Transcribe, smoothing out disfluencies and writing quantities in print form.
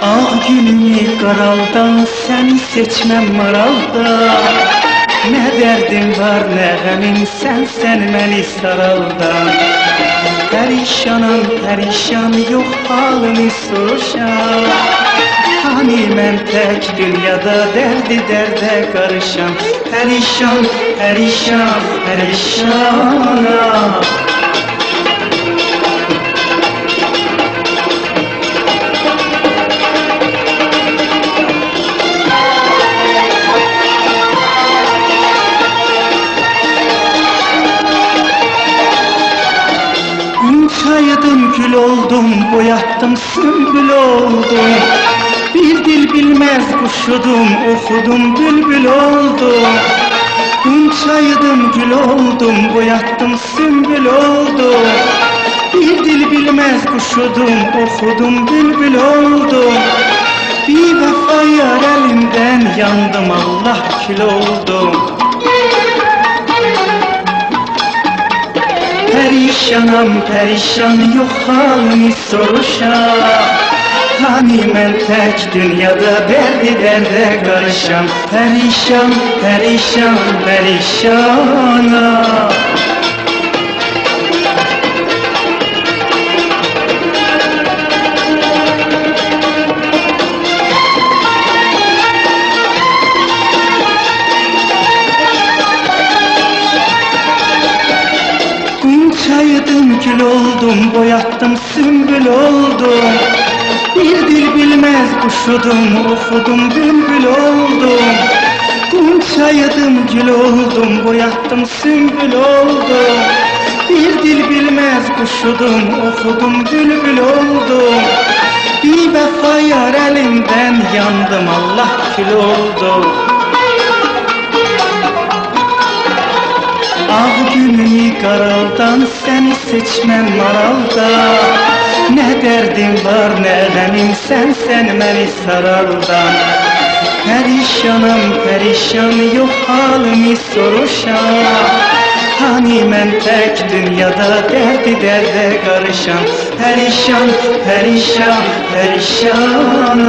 Ah gülümü qaraldan, səni seçməm maralda. Nə dərdim var, nə qəmim, sən məni saraldan. Pərişanam, pərişan, yox halını soruşam. Hani mən tək dünyada dərdi dərdə qarışam. Pərişan, pərişan, pərişanam. Çayıdım, gül oldum, boyattım, sümbül oldum. Bir dil bilmez kuşudum, okudum, bülbül oldum. Çayıdım, gül oldum, boyattım, sümbül oldum. Bir dil bilmez kuşudum, okudum, bülbül oldum. Bir vefa yar elinden yandım, Allah kül oldum. Pərişanam, pərişan, yox halını soruşam. Hani mən tək dünyada dərdi dərdə qarışam. Pərişan, pərişan, pərişanam. Çayıdım, gül oldum, boyattım, sümbül oldum. Bir dil bilmez kuşudum, okudum, bülbül oldum. Çayıdım, gül oldum, boyattım, sümbül oldum. Bir dil bilmez kuşudum, okudum, bülbül oldum. Bir vefa yar elinden yandım, Allah kül oldum. Ah gülümü qaraldan, səni seçməm maralda. Nə dərdim var, nə qəmim, sən məni saraldan. Pərişanam, pərişan, yox halımı soruşam. Hani mən tək dünyada dərdi dərdə qarışam. Pərişan, pərişan, pərişanam.